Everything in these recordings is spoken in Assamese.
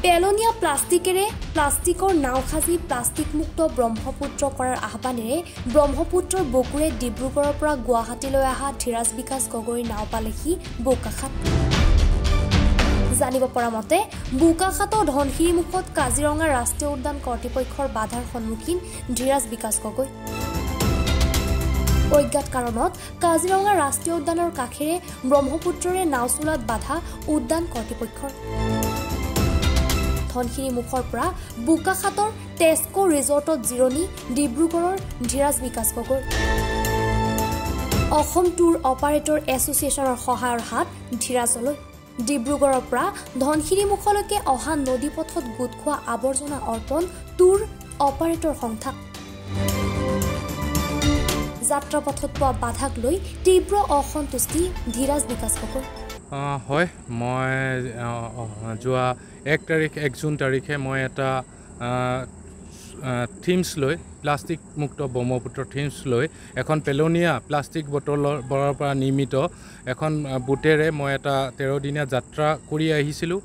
পেলনীয়া প্লাষ্টিকেৰে প্লাষ্টিকৰ নাও সাজি প্লাষ্টিকমুক্ত ব্ৰহ্মপুত্ৰ কৰাৰ আহ্বানেৰে ব্ৰহ্মপুত্ৰৰ বকুৰে ডিব্ৰুগড়ৰ পৰা গুৱাহাটীলৈ অহা ধীৰাজ বিকাশ গগৈৰ নাও পালেহি বোকাখাত। জানিব পৰা মতে বোকাখাতৰ ধনশিৰি মুখত কাজিৰঙা ৰাষ্ট্ৰীয় উদ্যান কৰ্তৃপক্ষৰ বাধাৰ সন্মুখীন ধীৰাজ বিকাশ গগৈ। অজ্ঞাত কাৰণত কাজিৰঙা ৰাষ্ট্ৰীয় উদ্যানৰ কাষেৰে ব্ৰহ্মপুত্ৰৰে নাও চলোৱাত বাধা উদ্যান কৰ্তৃপক্ষৰ। ধনশিৰি মুখৰ পৰা বোকাখাতৰ টেস্কো ৰিজৰ্টত জিৰণি ডিব্ৰুগড়ৰ ধীৰাজ বিকাশ গগৈ। অসম টুৰ অপাৰেটৰ এছ'চিয়েশ্যনৰ সহায়ৰ হাত ধীৰাজলৈ। ডিব্ৰুগড়ৰ পৰা ধনশিৰি মুখলৈকে অহা নদীপথত গোট খোৱা আৱৰ্জনা অৰ্পণ টুৰ অপাৰেটৰ সংস্থা। যাত্ৰাপথত পোৱা বাধাক লৈ তীব্ৰ অসন্তুষ্টি ধীৰাজ বিকাশ গগৈ। হয়, মই যোৱা 1 জুন তাৰিখে মই এটা থিমছ লৈ প্লাষ্টিক মুক্ত ব্ৰহ্মপুত্ৰ থিমছ লৈ এখন পেলনীয়া প্লাষ্টিক বটলৰ পৰা নিৰ্মিত এখন বুটেৰে মই এটা 13 দিনীয়া যাত্ৰা কৰি আহিছিলোঁ।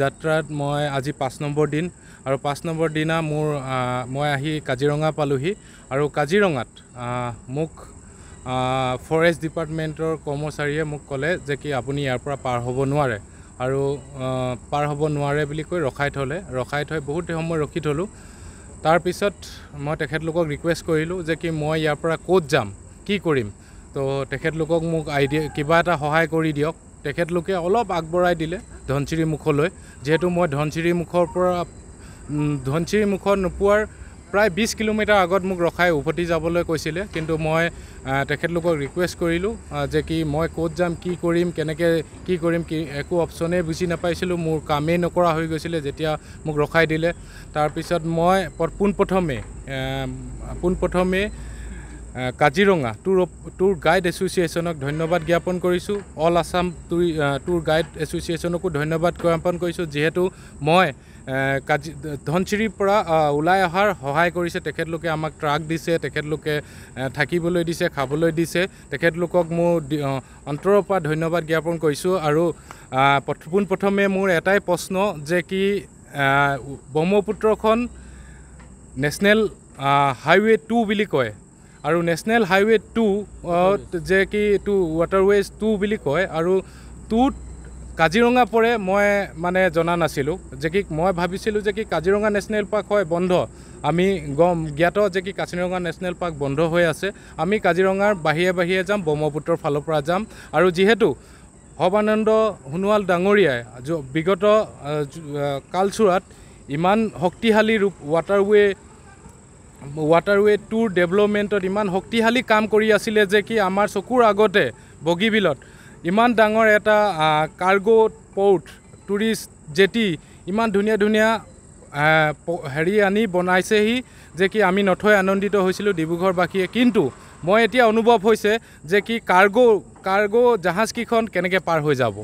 যাত্ৰাত মই আজি 5 নম্বৰ দিন আৰু 5 নম্বৰ দিনা মই আহি কাজিৰঙা পালোহি আৰু কাজিৰঙাত মোক ফৰেষ্ট ডিপাৰ্টমেণ্টৰ কৰ্মচাৰীয়ে মোক ক'লে যে কি আপুনি ইয়াৰ পৰা পাৰ হ'ব নোৱাৰে আৰু পাৰ হ'ব নোৱাৰে বুলি কৈ ৰখাই থৈ বহুত সময় ৰখি থ'লোঁ। তাৰপিছত মই তেখেতলোকক ৰিকুৱেষ্ট কৰিলোঁ যে কি মই ইয়াৰ পৰা ক'ত যাম, কি কৰিম। তো তেখেতলোকক মোক আইডিয়া কিবা এটা সহায় কৰি দিয়ক। তেখেতলোকে অলপ আগবঢ়াই দিলে ধনশিৰি মুখলৈ, যিহেতু মই ধনশিৰি মুখৰ পৰা ধনশিৰি মুখত নোপোৱাৰ প্ৰায় 20 কিলোমিটাৰ আগত মোক ৰখাই উভতি যাবলৈ কৈছিলে, কিন্তু মই তেখেতলোকক ৰিকুৱেষ্ট কৰিলোঁ যে কি মই ক'ত যাম, কি কৰিম, কেনেকৈ কি কৰিম, একো অপশ্যনেই বুজি নাপাইছিলোঁ। মোৰ কামেই নকৰা হৈ গৈছিলে যেতিয়া মোক ৰখাই দিলে। তাৰপিছত মই পোনপ্ৰথমে কাজিৰঙা টুৰ গাইড এছ'চিয়েশ্যনক ধন্যবাদ জ্ঞাপন কৰিছোঁ। অল আছাম টুৰ গাইড এছ'চিয়েশ্যনকো ধন্যবাদ জ্ঞাপন কৰিছোঁ, যিহেতু মই ধনশিৰিৰ পৰা ওলাই অহাৰ সহায় কৰিছে। তেখেতলোকে আমাক ট্ৰাক দিছে, তেখেতলোকে থাকিবলৈ দিছে, খাবলৈ দিছে। তেখেতলোকক মোৰ অন্তৰৰ পৰা ধন্যবাদ জ্ঞাপন কৰিছোঁ। আৰু পোনপ্ৰথমে মোৰ এটাই প্ৰশ্ন যে কি ব্ৰহ্মপুত্ৰখন নেশ্যনেল হাইৱে 2 বুলি কয় আৰু নেশ্যনেল হাইৱে 2 যে কি এইটো ৱাটাৰৱেজ 2 বুলি কয় আৰু 2ত কাজিৰঙা পৰে মই মানে জনা নাছিলোঁ। যে কি মই ভাবিছিলোঁ যে কি কাজিৰঙা নেশ্যনেল পাৰ্ক হয় বন্ধ, আমি জ্ঞাত যে কি কাজিৰঙা নেশ্যনেল পাৰ্ক বন্ধ হৈ আছে, আমি কাজিৰঙাৰ বাহিৰে যাম, ব্ৰহ্মপুত্ৰৰ ফালৰ পৰা যাম। আৰু যিহেতু সৰ্বানন্দ সোণোৱাল ডাঙৰীয়াই বিগত কালচোৱাত ইমান শক্তিশালী ৱাটাৰৱে টুৰ ডেভেলপমেণ্টত ইমান শক্তিশালী কাম কৰি আছিলে যে কি আমাৰ চকুৰ আগতে বগীবিলত ইমান ডাঙৰ এটা কাৰ্গো প'ৰ্ট, টুৰিষ্ট জেটি ইমান ধুনীয়া হেৰি আনি বনাইছেহি যে কি আমি নথৈ আনন্দিত হৈছিলোঁ ডিব্ৰুগড়বাসীয়ে। কিন্তু মই এতিয়া অনুভৱ হৈছে যে কি কাৰ্গো জাহাজকেইখন কেনেকৈ পাৰ হৈ যাব।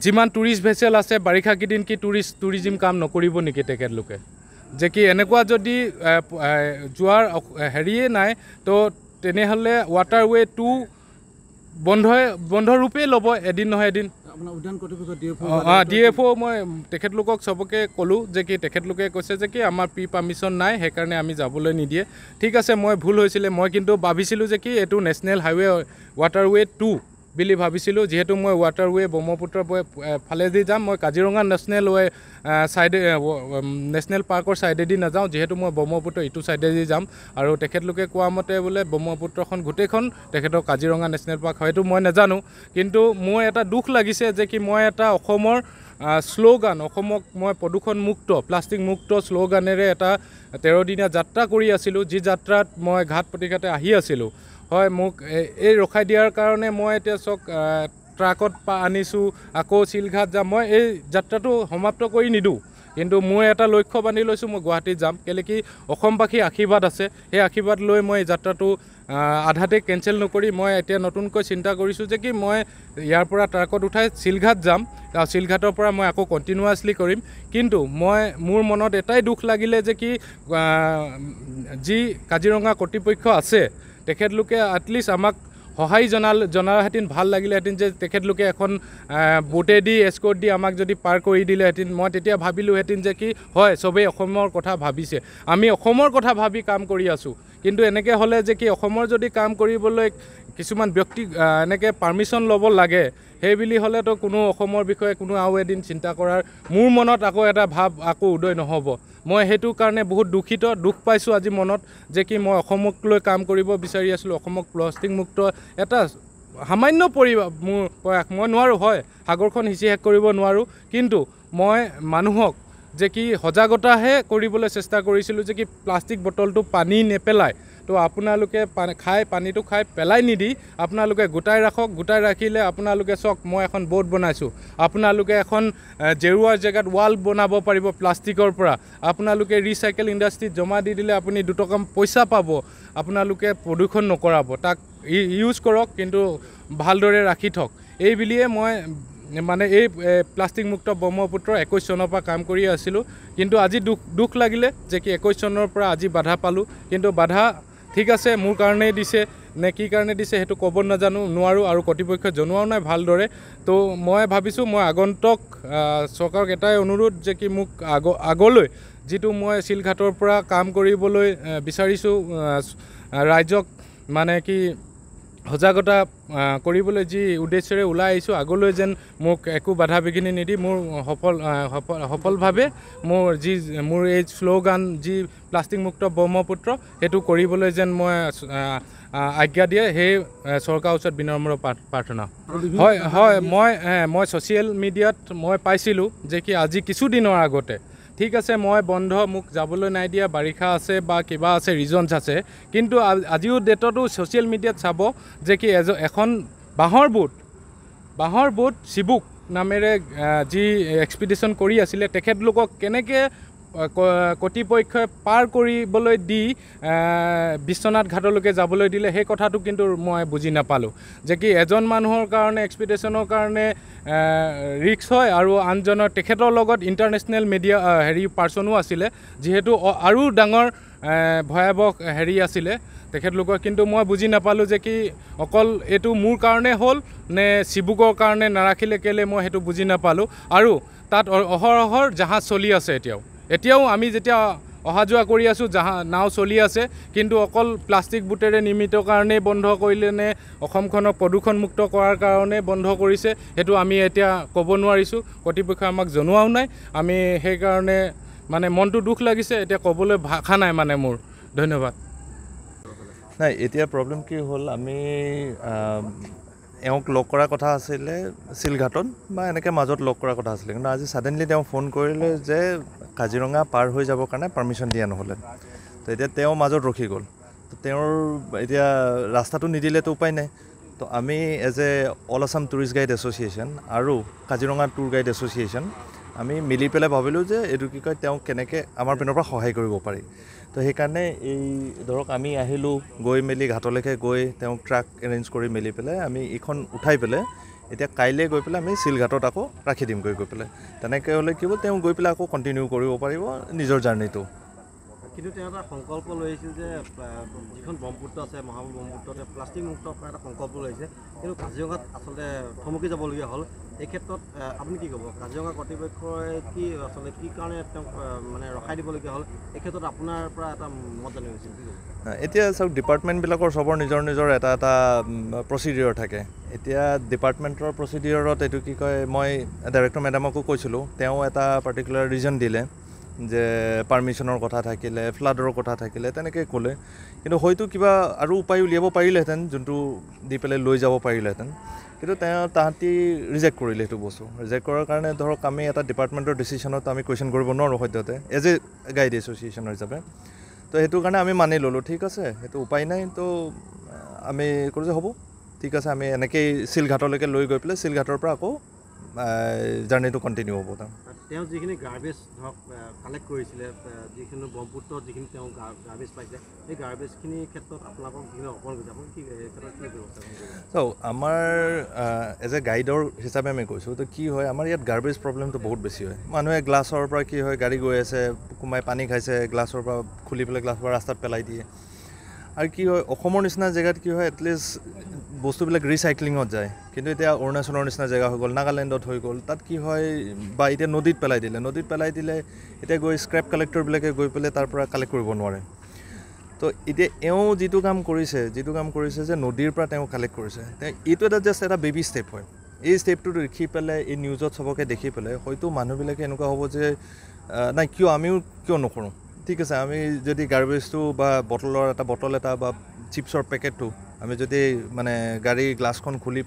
যিমান টুৰিষ্ট ভেছেল আছে বাৰিষা কেইদিন কি টুৰিজিম কাম নকৰিব নেকি তেখেতলোকে? যে কি এনেকুৱা যদি যোৱাৰ হেৰিয়ে নাই তো তেনেহ'লে ৱাটাৰৱে 2 বন্ধৰূপেই ল'ব এদিন নহয় এদিন। DFO মই তেখেতলোকক চবকে ক'লোঁ যে কি তেখেতলোকে কৈছে যে কি আমাৰ পাৰ্মিশ্যন নাই, সেইকাৰণে আমি যাবলৈ নিদিয়ে। ঠিক আছে, মই ভুল হৈছিলে। মই কিন্তু ভাবিছিলোঁ যে কি এইটো নেশ্যনেল হাইৱে ৱাটাৰৱে 2 বুলি ভাবিছিলোঁ, যিহেতু মই ৱাটাৰৱে ব্ৰহ্মপুত্ৰৰ ফালেদি যাম। মই কাজিৰঙা নেশ্যনেল পাৰ্কৰ ছাইডেদি নাযাওঁ, যিহেতু মই ব্ৰহ্মপুত্ৰ ইটো ছাইডেদি যাম। আৰু তেখেতলোকে কোৱা মতে বোলে ব্ৰহ্মপুত্ৰখন গোটেইখন তেখেতৰ কাজিৰঙা নেশ্যনেল পাৰ্ক, হয়তো মই নাজানো। কিন্তু মোৰ এটা দুখ লাগিছে যে কি মই এটা অসমৰ শ্লোগান, অসমক মই প্ৰদূষণমুক্ত প্লাষ্টিক মুক্ত শ্লোগানেৰে এটা 13 দিনীয়া যাত্ৰা কৰি আছিলোঁ, যি যাত্ৰাত মই ঘাট প্ৰতিঘাটে আহি আছিলোঁ। হয়, মোক এই ৰখাই দিয়াৰ কাৰণে মই এতিয়া ট্ৰাকত আনিছোঁ, আকৌ চিলঘাট যাম। মই এই যাত্ৰাটো সমাপ্ত কৰি নিদিওঁ, কিন্তু মই এটা লক্ষ্য বান্ধি লৈছোঁ, মই গুৱাহাটীত যাম। কেলৈ কি অসমবাসীৰ আশীৰ্বাদ আছে, সেই আশীৰ্বাদ লৈ মই এই যাত্ৰাটো আধাতে কেঞ্চেল নকৰি মই এতিয়া নতুনকৈ চিন্তা কৰিছোঁ যে কি মই ইয়াৰ পৰা ট্ৰাকত উঠাই চিলঘাট যাম, চিলঘাটৰ পৰা মই আকৌ কণ্টিনিউৱাছলি কৰিম। কিন্তু মোৰ মনত এটাই দুখ লাগিলে যে কি যি কাজিৰঙা কৰ্তৃপক্ষ আছে তেখেতলোকে এটলিষ্ট আমাক সহায় জনাহেঁতেন ভাল লাগিলেহেঁতেন যে তেখেতলোকে এখন বোটেদি এস্কৰ্ট দি আমাক যদি পাৰ কৰি দিলেহেঁতেন মই তেতিয়া ভাবিলোহেঁতেন যে কি হয় চবেই অসমৰ কথা ভাবিছে আমি অসমৰ কথা ভাবি কাম কৰি আছোঁ কিন্তু এনেকৈ হ'লে যে কি অসমৰ যদি কাম কৰিবলৈ কিছুমান ব্যক্তি এনেকৈ পাৰ্মিশ্যন ল'ব লাগে সেইবুলি হ'লেতো কোনো অসমৰ বিষয়ে কোনো আৰু এদিন চিন্তা কৰাৰ মোৰ মনত আকৌ এটা ভাৱ আকৌ উদয় নহ'ব মই সেইটো কাৰণে বহুত দুখ পাইছোঁ আজি মনত যে কি মই অসমক লৈ কাম কৰিব বিচাৰি আছিলোঁ অসমক প্লাষ্টিক মুক্ত এটা সামান্য মোৰ প্ৰয়াস মই নোৱাৰোঁ হয় সাগৰখন সিঁচি শেষ কৰিব নোৱাৰোঁ কিন্তু মই মানুহক যে কি সজাগতাহে কৰিবলৈ চেষ্টা কৰিছিলোঁ যে কি প্লাষ্টিক বটলটো পানী নেপেলায় তো আপোনালোকে পানীটো খাই পেলাই নিদি আপোনালোকে গোটাই ৰাখক গোটাই ৰাখিলে আপোনালোকে চাওক মই এখন বোৰ্ড বনাইছোঁ আপোনালোকে এখন জেৰুৱাৰ জেগাত ৱাল বনাব পাৰিব প্লাষ্টিকৰ পৰা আপোনালোকে ৰিচাইকেল ইণ্ডাষ্ট্ৰীত জমা দি দিলে আপুনি 2 টকা পইচা পাব আপোনালোকে প্ৰদূষণ নকৰাব তাক ইউজ কৰক কিন্তু ভালদৰে ৰাখি থওক এই বুলিয়ে মই মানে এই প্লাষ্টিক মুক্ত ব্ৰহ্মপুত্ৰ 21 চনৰ পৰা কাম কৰি আছিলোঁ কিন্তু আজি দুখ লাগিলে যে কি 21 চনৰ পৰা আজি বাধা পালোঁ কিন্তু বাধা ঠিক আছে মোৰ কাৰণেই দিছে নে কি কাৰণে দিছে সেইটো ক'ব নোৱাৰোঁ আৰু কৰ্তৃপক্ষই জনোৱাও নাই ভালদৰে তো মই ভাবিছোঁ মই আগন্তুক চৰকাৰক এটাই অনুৰোধ যে কি মোক আগলৈ যিটো মই শিলঘাটৰ পৰা কাম কৰিবলৈ বিচাৰিছোঁ ৰাইজক মানে কি সজাগতা কৰিবলৈ যি উদ্দেশ্যৰে ওলাই আহিছোঁ আগলৈ যেন মোক একো বাধা বিঘিনি নিদি মোৰ সফলভাৱে মোৰ এই শ্লোগান যি প্লাষ্টিক মুক্ত ব্ৰহ্মপুত্ৰ সেইটো কৰিবলৈ যেন মই আজ্ঞা দিয়ে সেই চৰকাৰৰ ওচৰত বিনম্ৰ প্ৰাৰ্থনা হয় মই ছ'চিয়েল মিডিয়াত মই পাইছিলোঁ যে কি আজি কিছুদিনৰ আগতে ঠিক আছে মই বন্ধ মোক যাবলৈ নাই দিয়া বাৰিষা আছে বা কিবা আছে ৰিজনছ আছে কিন্তু আজিও ডেটতো ছ'চিয়েল মিডিয়াত চাব যে কি এখন বাঁহৰ বোট চিবুক নামেৰে যি এক্সপিডিশ্যন কৰি আছিলে তেখেতলোকক কেনেকৈ কৰ্তৃপক্ষই পাৰ কৰিবলৈ দি বিশ্বনাথ ঘাটলৈকে যাবলৈ দিলে সেই কথাটো কিন্তু মই বুজি নাপালোঁ যে কি এজন মানুহৰ কাৰণে এক্সপিডিশ্যনৰ কাৰণে ৰিক্স হয় আৰু আনজনৰ তেখেতৰ লগত ইণ্টাৰনেশ্যনেল মিডিয়া পাৰ্চনো আছিলে যিহেতু আৰু ডাঙৰ ভয়াৱহ আছিলে তেখেতলোকৰ কিন্তু মই বুজি নাপালোঁ যে কি অকল এইটো মোৰ কাৰণে হ'ল নে চিবুকৰ কাৰণে নাৰাখিলে কেলে মই সেইটো বুজি নাপালোঁ আৰু তাত অহৰহৰ জাহাজ চলি আছে এতিয়াও আমি যেতিয়া অহা যোৱা কৰি আছোঁ নাও চলি আছে কিন্তু অকল প্লাষ্টিক বুটেৰে নিৰ্মিত কাৰণেই বন্ধ কৰিলে নে অসমখনক প্ৰদূষণমুক্ত কৰাৰ কাৰণে বন্ধ কৰিছে সেইটো আমি এতিয়া ক'ব নোৱাৰিছোঁ কৰ্তৃপক্ষই আমাক জনোৱাও নাই আমি সেইকাৰণে মানে মনটো দুখ লাগিছে এতিয়া ক'বলৈ ভাষা নাই মানে মোৰ ধন্যবাদ নাই এতিয়া প্ৰব্লেম কি হ'ল আমি এওঁক লগ কৰাৰ কথা আছিলে শিলঘাটত বা এনেকৈ মাজত লগ কৰাৰ কথা আছিলে কিন্তু আজি ছাডেনলি তেওঁ ফোন কৰিলে যে কাজিৰঙা পাৰ হৈ যাবৰ কাৰণে পাৰ্মিশ্যন দিয়া নহ'লে তো এতিয়া তেওঁ মাজত ৰখি গ'ল তো তেওঁৰ এতিয়া ৰাস্তাটো নিদিলেতো উপায় নাই তো আমি as a all Assam tourist guide association আৰু কাজিৰঙা টুৰ গাইড এছ'চিয়েশ্যন আমি মিলি পেলাই ভাবিলোঁ যে এইটো কি কয় তেওঁক কেনেকৈ আমাৰ পিনৰ পৰা সহায় কৰিব পাৰি তো সেইকাৰণে এই ধৰক আমি আহিলোঁ গৈ মেলি ঘাটলৈকে গৈ তেওঁক ট্ৰাক এৰেঞ্জ কৰি মেলি পেলাই আমি এইখন উঠাই পেলাই এতিয়া কাইলৈ গৈ পেলাই আমি শিলঘাটত আকৌ ৰাখি দিম গৈ পেলাই তেনেকৈ হ'লে কি হ'ব তেওঁ গৈ পেলাই আকৌ কণ্টিনিউ কৰিব পাৰিব নিজৰ জাৰ্ণিটো কিন্তু তেওঁ এটা সংকল্প লৈ আহিছিল যে যিখন ব্ৰহ্মপুত্ৰ আছে মহাব্ৰহ্মপুত্ৰতে প্লাষ্টিক মুক্ত কৰাৰ এটা সংকল্প লৈ আহিছে কিন্তু কাজিৰঙাত আচলতে থমকি যাবলগীয়া হ'ল এই ক্ষেত্ৰত আপুনি কি ক'ব কাজিৰঙা কৰ্তৃপক্ষই আচলতে কি কাৰণে তেওঁক মানে ৰখাই দিবলগীয়া হ'ল এই ক্ষেত্ৰত আপোনাৰ পৰা এটা মত জানিব বিচাৰিছোঁ এতিয়া চাওক ডিপাৰ্টমেণ্টবিলাকৰ চবৰ নিজৰ এটা প্ৰচিডিঅ'ৰ থাকে এতিয়া ডিপাৰ্টমেণ্টৰ প্ৰচিডিঅ'ৰত এইটো কি কয় মই ডাইৰেক্টৰ মেডামকো কৈছিলোঁ তেওঁ এটা পাৰ্টিকুলাৰ ৰিজন দিলে যে পাৰ্মিশ্যনৰ কথা থাকিলে ফ্লাডৰ কথা থাকিলে তেনেকৈ ক'লে কিন্তু হয়তো কিবা আৰু উপায় উলিয়াব পাৰিলেহেঁতেন যোনটো দি পেলাই লৈ যাব পাৰিলেহেঁতেন কিন্তু তাহাঁতি ৰিজেক্ট কৰিলে সেইটো বস্তু ৰিজেক্ট কৰাৰ কাৰণে ধৰক আমি এটা ডিপাৰ্টমেণ্টৰ ডিচিশ্যনত আমি কুৱেশ্যন কৰিব নোৱাৰোঁ সদ্যহতে এজ এ গাইড এছ'চিয়েশ্যনৰ হিচাপে তো সেইটো কাৰণে আমি মানি ল'লোঁ ঠিক আছে সেইটো উপায় নাই তো আমি ক'লোঁ যে হ'ব ঠিক আছে আমি এনেকৈয়ে শিলঘাটলৈকে লৈ গৈ পেলাই শিলঘাটৰ পৰা আকৌ জাৰ্ণিটো কণ্টিনিউ হ'ব তেওঁ যিখিনি গাৰ্বেজ ধৰক কালেক্ট কৰিছিলে যিখিনি ব্ৰহ্মপুত্ৰত যিখিনি তেওঁ গাৰ্বেজ পাইছে সেই গাৰ্বেজখিনিৰ ক্ষেত্ৰত আপোনালোকক যিখিনি অৰ্পণ কৰিছে আপুনি কি ক্ষেত্ৰত কি ব্যৱস্থা চাওক আমাৰ এজ এ গাইডৰ হিচাপে আমি কৈছোঁ তো কি হয় আমাৰ ইয়াত গাৰ্বেজ প্ৰব্লেমটো বহুত বেছি হয় মানুহে গ্লাছৰ পৰা কি হয় গাড়ী গৈ আছে কোনোবাই পানী খাইছে গ্লাছৰ পৰা খুলি পেলাই গ্লাছৰ পৰা ৰাস্তাত পেলাই দিয়ে আৰু কি হয় অসমৰ নিচিনা জেগাত কি হয় এটলিষ্ট বস্তুবিলাক ৰিচাইক্লিঙত যায় কিন্তু এতিয়া অৰুণাচলৰ নিচিনা জেগা হৈ গ'ল নাগালেণ্ডত হৈ গ'ল তাত কি হয় বা এতিয়া নদীত পেলাই দিলে এতিয়া গৈ স্ক্ৰেপ কালেক্টৰবিলাকে গৈ পেলাই তাৰ পৰা কালেক্ট কৰিব নোৱাৰে তো এতিয়া এওঁ যিটো কাম কৰিছে যে নদীৰ পৰা তেওঁ কালেক্ট কৰিছে এইটো এটা জাষ্ট এটা বেবী ষ্টেপ হয় এই ষ্টেপটো দেখি পেলাই এই নিউজত চবকে দেখি পেলাই হয়তো মানুহবিলাকে এনেকুৱা হ'ব যে নাই আমিও কিয় নকৰোঁ ঠিক আছে আমি যদি গাৰ্বেজটো বা বটল এটা বা চিপছৰ পেকেটটো আমি যদি মানে গাড়ী গ্লাছখন খুলি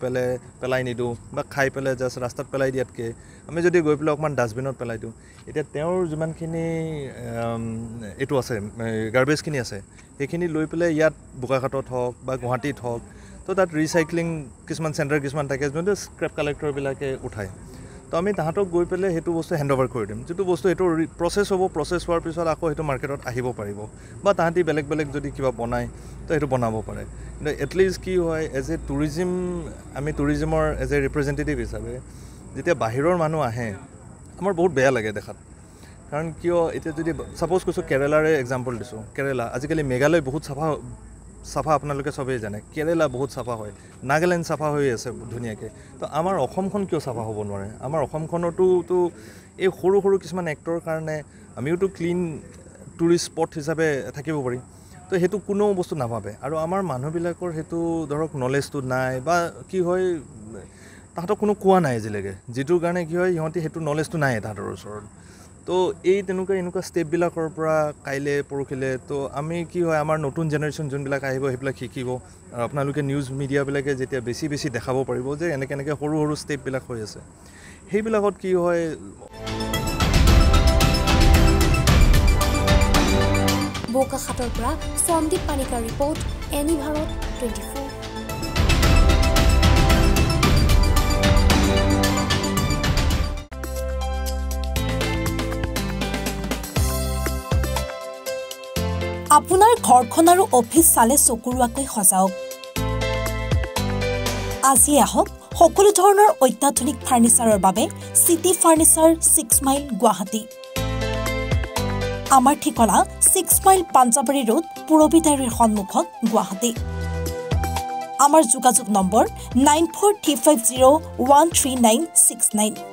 পেলাই নিদিওঁ বা খাই পেলাই জাষ্ট ৰাস্তাত পেলাই দিয়াতকৈ আমি যদি গৈ পেলাই অকণমান ডাষ্টবিনত পেলাই দিওঁ এতিয়া তেওঁৰ যিমানখিনি এইটো আছে গাৰ্বেজখিনি আছে সেইখিনি লৈ পেলাই ইয়াত বোকাখাটত হওক বা গুৱাহাটীত হওক তো তাত ৰিচাইক্লিং কিছুমান চেণ্টাৰ কিছুমান থাকে যোনটো স্ক্ৰেপ কালেক্টৰবিলাকে উঠায় তো আমি তাহাঁতক গৈ পেলাই সেইটো বস্তু হেণ্ড অভাৰ কৰি দিম যিটো বস্তু সেইটো প্ৰচেছ হোৱাৰ পিছত আকৌ সেইটো মাৰ্কেটত আহিব পাৰিব বা তাহাঁতি বেলেগ যদি কিবা বনায় তো সেইটো বনাব পাৰে কিন্তু এটলিষ্ট কি হয় এজ এ আমি টুৰিজিমৰ এজ এ ৰিপ্ৰেজেণ্টেটিভ হিচাপে যেতিয়া বাহিৰৰ মানুহ আহে আমাৰ বহুত বেয়া লাগে দেখাত কাৰণ কিয় এতিয়া যদি ছাপ'জ কৈছোঁ কেৰেলাৰে এক্সাম্পল দিছোঁ কেৰেলা আজিকালি মেঘালয় বহুত চাফা আপোনালোকে চবেই জানে কেৰেলা বহুত চাফা হয় নাগালেণ্ড চাফা হৈ আছে ধুনীয়াকৈ তো আমাৰ অসমখন কিয় চাফা হ'ব নোৱাৰে আমাৰ অসমখনতো এই সৰু কিছুমান এক্টৰ কাৰণে আমিওতো ক্লিন টুৰিষ্ট স্পট হিচাপে থাকিব পাৰিম তো সেইটো কোনো বস্তু নাভাবে আৰু আমাৰ মানুহবিলাকৰ সেইটো ধৰক নলেজটো নাই বা কি হয় তাহাঁতক কোনো কোৱা নাই আজিলৈকে যিটোৰ কাৰণে কি হয় সিহঁতি সেইটো নলেজটো নাই তাহাঁতৰ ওচৰত তো এই এনেকুৱা ষ্টেপবিলাকৰ পৰা কাইলৈ পৰহিলৈ তো আমি কি হয় আমাৰ নতুন জেনেৰেশ্যন যোনবিলাক আহিব সেইবিলাক শিকিব আৰু আপোনালোকে নিউজ মিডিয়াবিলাকে যেতিয়া বেছি দেখাব পাৰিব যে এনেকৈ সৰু ষ্টেপবিলাক হৈ আছে সেইবিলাকত কি হয় বোকাখাটৰ পৰা সন্দীপ পানিকাৰ ৰিপৰ্ট এনি ভাৰত 24। আপোনাৰ ঘৰখন আৰু অফিচ চালে চকুৰুৱাকৈ সজাওক আজি আহক সকলো ধৰণৰ অত্যাধুনিক ফাৰ্নিচাৰৰ বাবে সিটি ফাৰ্নিচাৰ 6 মাইল গুৱাহাটী আমাৰ ঠিকনা 6 মাইল পাঞ্জাবাৰী ৰোড পুৰবিদাৰীৰ সন্মুখত গুৱাহাটী আমাৰ যোগাযোগ নম্বৰ 9435013969